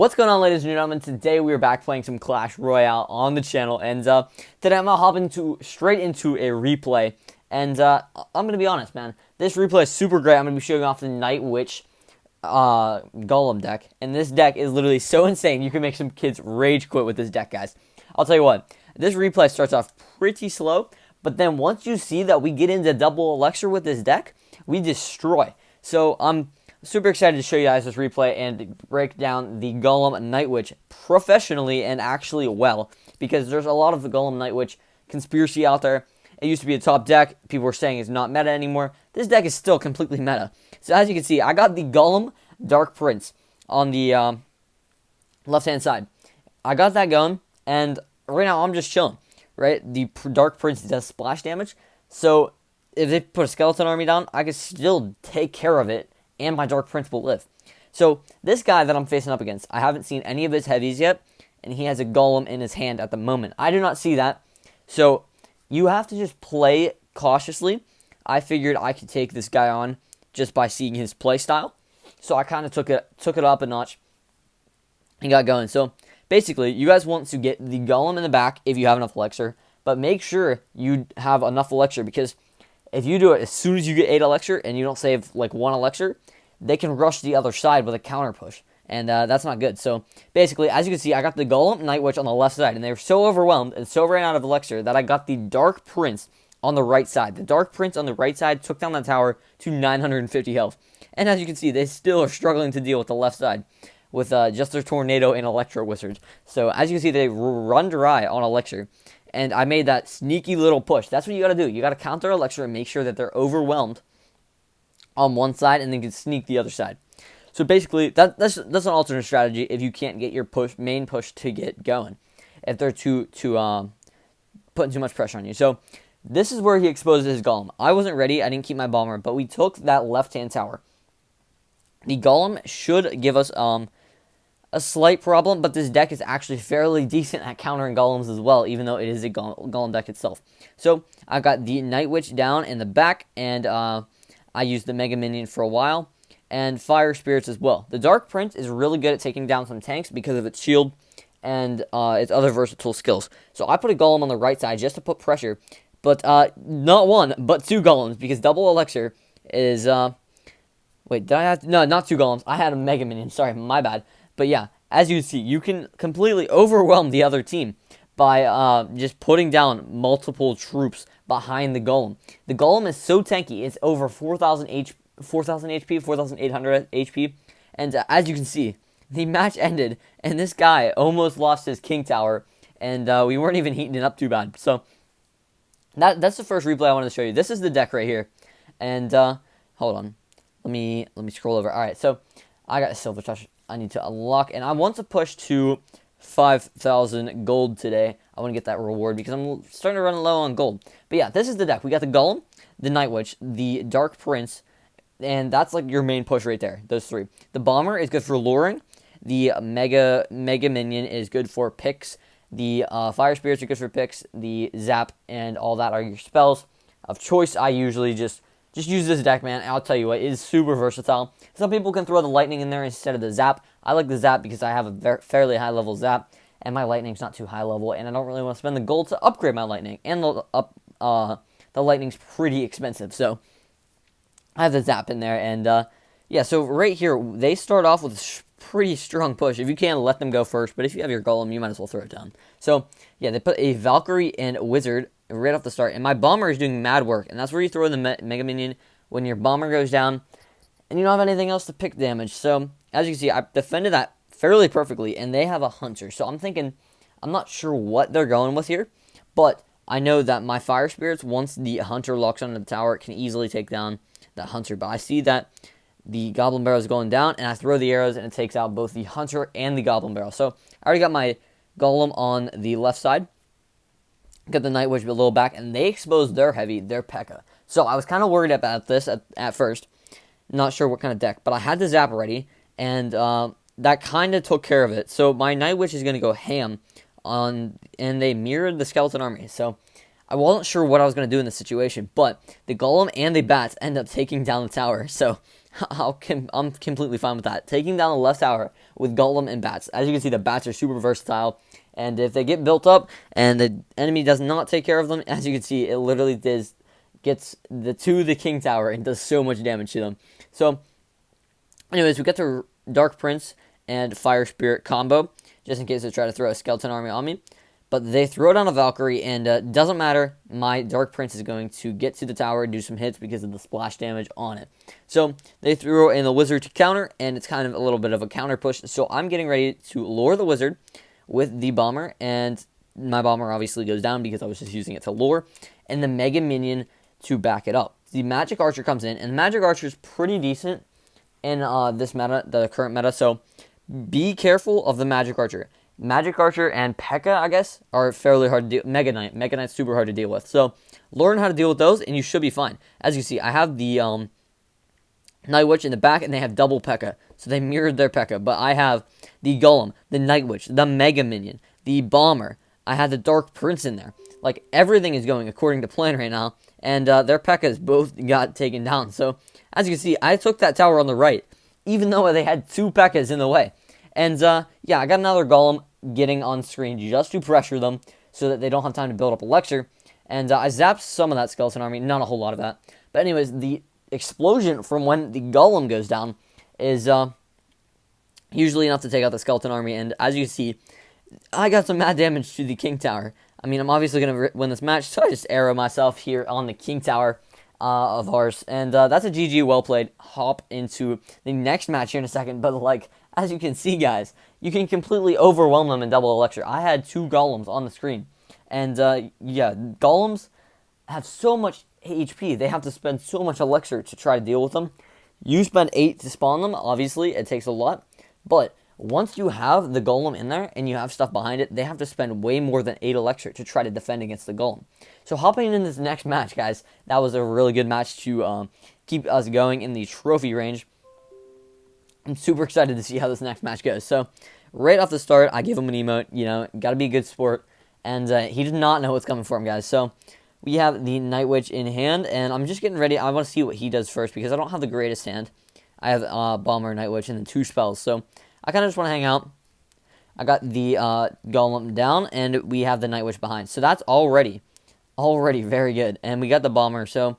What's going on, ladies and gentlemen? Today we are back playing some Clash Royale on the channel, and today I'm gonna hop straight into a replay. And I'm gonna be honest, man, this replay is super great. I'm gonna be showing off the NightWitch Golem deck, and this deck is literally so insane. You can make some kids rage quit with this deck, guys. I'll tell you what, this replay starts off pretty slow, but then once you see that we get into double elixir with this deck, we destroy. So I'm super excited to show you guys this replay and break down the Golem NightWitch professionally and actually well, because there's a lot of the Golem NightWitch conspiracy out there. It used to be a top deck. People were saying it's not meta anymore. This deck is still completely meta. So as you can see, I got the Golem Dark Prince on the left-hand side. I got that going, and right now I'm just chilling, right? The Dark Prince does splash damage, so if they put a skeleton army down, I can still take care of it, and my Dark Prince will live. So this guy that I'm facing up against, I haven't seen any of his heavies yet, and he has a Golem in his hand at the moment. I do not see that, so you have to just play cautiously. I figured I could take this guy on just by seeing his play style, so I kind of took it up a notch and got going. So basically, you guys want to get the Golem in the back if you have enough elixir, but make sure you have enough elixir, because if you do it as soon as you get 8 elixir and you don't save like 1 elixir, they can rush the other side with a counter push, and that's not good. So basically, as you can see, I got the Golem NightWitch on the left side, and they were so overwhelmed and so ran out of elixir that I got the Dark Prince on the right side. The Dark Prince on the right side took down the tower to 950 health, and as you can see, they still are struggling to deal with the left side with just their Tornado and Electro Wizards. So as you can see, they run dry on elixir, and I made that sneaky little push. That's what you got to do. You got to counter elixir and make sure that they're overwhelmed on one side, and then you can sneak the other side. So basically, that's an alternate strategy if you can't get your main push to get going, if they're putting too much pressure on you. So this is where he exposes his Golem. I wasn't ready. I didn't keep my bomber, but we took that left-hand tower. The Golem should give us a slight problem, but this deck is actually fairly decent at countering Golems as well, even though it is a Golem deck itself. So I got the NightWitch down in the back, and I used the Mega Minion for a while, and Fire Spirits as well. The Dark Prince is really good at taking down some tanks because of its shield and its other versatile skills. So I put a Golem on the right side just to put pressure, but not one, but 2 Golems, because double elixir is... Wait, did I have... No, not 2 Golems. I had a Mega Minion. Sorry, my bad. But yeah, as you see, you can completely overwhelm the other team by just putting down multiple troops behind the Golem. The Golem is so tanky. It's over 4,000 HP, 4,800 HP. And as you can see, the match ended, and this guy almost lost his King Tower, and we weren't even heating it up too bad. So that's the first replay I wanted to show you. This is the deck right here. And hold on. Let me scroll over. All right, so I got a Silver Touch I need to unlock, and I want to push to 5,000 gold today. I want to get that reward because I'm starting to run low on gold. But yeah, this is the deck. We got the Golem, the NightWitch, the Dark Prince, and that's like your main push right there, those 3. The Bomber is good for luring. The Mega Minion is good for picks. The Fire Spirits are good for picks. The Zap and all that are your spells of choice. I usually just use this deck, man. I'll tell you what, it is super versatile. Some people can throw the Lightning in there instead of the Zap. I like the Zap because I have a fairly high level Zap, and my Lightning's not too high level, and I don't really want to spend the gold to upgrade my Lightning. And the Lightning's pretty expensive, so I have the Zap in there. And yeah, so right here, they start off with a pretty strong push. If you can, let them go first, but if you have your Golem, you might as well throw it down. So yeah, they put a Valkyrie and a Wizard right off the start, and my Bomber is doing mad work, and that's where you throw the Mega Minion when your Bomber goes down and you don't have anything else to pick damage. So as you can see, I defended that fairly perfectly, and they have a Hunter. So I'm thinking, I'm not sure what they're going with here, but I know that my Fire Spirits, once the Hunter locks onto the tower, can easily take down that Hunter. But I see that the Goblin Barrel is going down, and I throw the arrows, and it takes out both the Hunter and the Goblin Barrel. So I already got my Golem on the left side. Got the NightWitch a little back, and they exposed their heavy, their P.E.K.K.A. So I was kind of worried about this at first. Not sure what kind of deck, but I had the Zap already, and that kind of took care of it. So my NightWitch is going to go ham on, and they mirrored the Skeleton Army. So I wasn't sure what I was going to do in this situation, but the Golem and the Bats end up taking down the tower. So I'm completely fine with that. Taking down the left tower with Golem and Bats. As you can see, the Bats are super versatile, and if they get built up and the enemy does not take care of them, as you can see, it literally gets to the King Tower and does so much damage to them. So, anyways, we get to Dark Prince and Fire Spirit combo, just in case they try to throw a skeleton army on me. But they throw down a Valkyrie, and doesn't matter. My Dark Prince is going to get to the tower and do some hits because of the splash damage on it. So they throw in the Wizard to counter, and it's kind of a little bit of a counter push. So I'm getting ready to lure the Wizard with the Bomber, and my Bomber obviously goes down because I was just using it to lure, and the Mega Minion to back it up. The Magic Archer comes in, and Magic Archer is pretty decent in this meta, the current meta. So be careful of the Magic Archer. Magic Archer and P.E.K.K.A, I guess, are fairly hard to deal with. Mega Knight's super hard to deal with. So, learn how to deal with those, and you should be fine. As you see, I have the NightWitch in the back, and they have double P.E.K.K.A. So, they mirrored their P.E.K.K.A. But I have the Golem, the NightWitch, the Mega Minion, the Bomber. I had the Dark Prince in there. Like, everything is going according to plan right now. And their P.E.K.K.As both got taken down. So, as you can see, I took that tower on the right, even though they had two P.E.K.K.As in the way. And, yeah, I got another Golem getting on screen just to pressure them so that they don't have time to build up Elixir. And I zapped some of that skeleton army, not a whole lot of that. But anyways, the explosion from when the Golem goes down is usually enough to take out the skeleton army. And as you see, I got some mad damage to the King Tower. I mean, I'm obviously going to win this match, so I just arrow myself here on the King Tower of ours. And that's a GG, well played. Hop into the next match here in a second. But, like, as you can see, guys, you can completely overwhelm them in double Elixir. I had two Golems on the screen. And, yeah, Golems have so much HP. They have to spend so much Elixir to try to deal with them. You spend 8 to spawn them. Obviously, it takes a lot. But once you have the Golem in there and you have stuff behind it, they have to spend way more than 8 Elixir to try to defend against the Golem. So hopping in this next match, guys, that was a really good match to keep us going in the trophy range. I'm super excited to see how this next match goes. So, right off the start, I give him an emote. You know, got to be a good sport. And he did not know what's coming for him, guys. So, we have the NightWitch in hand. And I'm just getting ready. I want to see what he does first because I don't have the greatest hand. I have Bomber, NightWitch, and then 2 spells. So, I kind of just want to hang out. I got the Golem down, and we have the NightWitch behind. So, that's already very good. And we got the Bomber. So,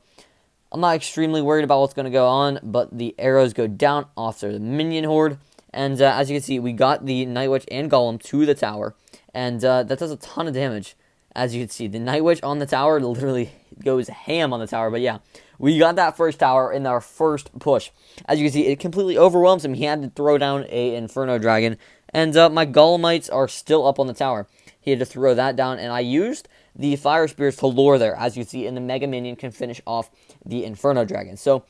I'm not extremely worried about what's going to go on, but the arrows go down after the minion horde. And as you can see, we got the NightWitch and Golem to the tower. And that does a ton of damage. As you can see, the NightWitch on the tower literally goes ham on the tower. But yeah, we got that first tower in our first push. As you can see, it completely overwhelms him. He had to throw down a Inferno Dragon. And my Golemites are still up on the tower. He had to throw that down, and I used the Fire Spirits to lure there, as you see, and the Mega Minion can finish off the Inferno Dragon. So,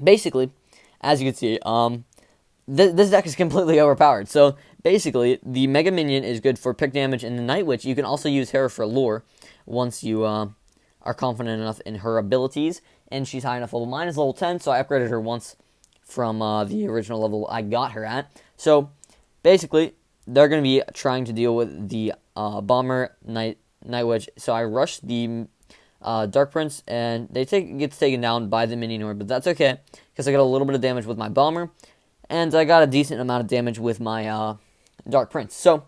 basically, as you can see, this deck is completely overpowered. So, basically, the Mega Minion is good for pick damage, and the NightWitch, you can also use her for lure once you are confident enough in her abilities, and she's high enough level. Mine is level 10, so I upgraded her once from the original level I got her at. So, basically, they're going to be trying to deal with the Bomber, NightWitch. So I rushed the Dark Prince, and they gets taken down by the minion horde, but that's okay, because I got a little bit of damage with my Bomber, and I got a decent amount of damage with my Dark Prince. So,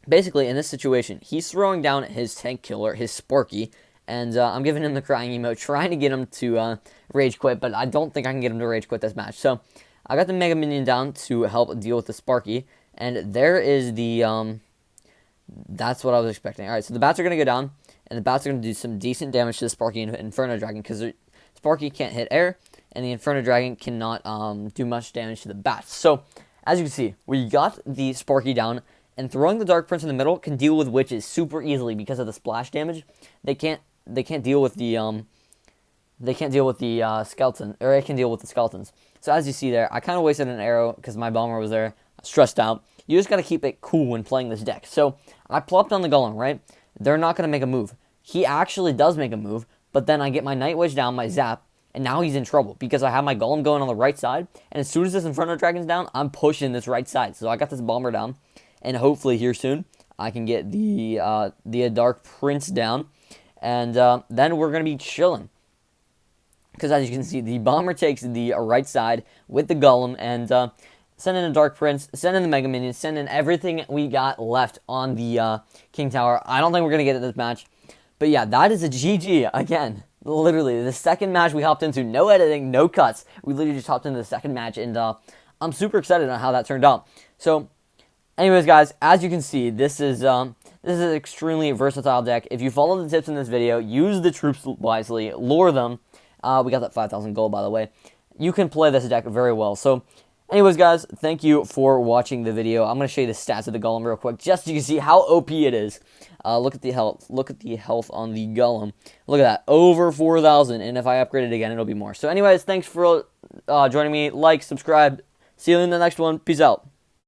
basically, in this situation, he's throwing down his tank killer, his Sparky, and I'm giving him the crying emote, trying to get him to rage quit, but I don't think I can get him to rage quit this match. So, I got the Mega Minion down to help deal with the Sparky, and there is the, that's what I was expecting. Alright, so the bats are going to go down, and the bats are going to do some decent damage to the Sparky and Inferno Dragon, because Sparky can't hit air, and the Inferno Dragon cannot do much damage to the bats. So, as you can see, we got the Sparky down, and throwing the Dark Prince in the middle can deal with witches super easily because of the splash damage. They can't deal with the skeleton, or it can deal with the skeletons. So as you see there, I kind of wasted an arrow because my Bomber was there, stressed out. You just got to keep it cool when playing this deck. So I plopped on the Golem, right? They're not going to make a move. He actually does make a move, but then I get my NightWitch down, my Zap, and now he's in trouble because I have my Golem going on the right side, and as soon as this Inferno Dragon's down, I'm pushing this right side. So I got this Bomber down, and hopefully here soon, I can get the Dark Prince down, and then we're going to be chilling. because as you can see, the bomber takes the right side with the golem, and send in a Dark Prince, send in the Mega Minions, send in everything we got left on the King Tower. I don't think we're going to get it this match. But yeah, that is a GG again. Literally, the second match we hopped into, no editing, no cuts. We literally just hopped into the second match, and I'm super excited on how that turned out. So, anyways, guys, as you can see, this is an extremely versatile deck. If you follow the tips in this video, use the troops wisely, lure them. We got that 5,000 gold, by the way. You can play this deck very well. So, anyways, guys, thank you for watching the video. I'm going to show you the stats of the Golem real quick, just so you can see how OP it is. Look at the health. Look at the health on the Golem. Look at that, over 4,000. And if I upgrade it again, it'll be more. So, anyways, thanks for joining me. Like, subscribe. See you in the next one. Peace out.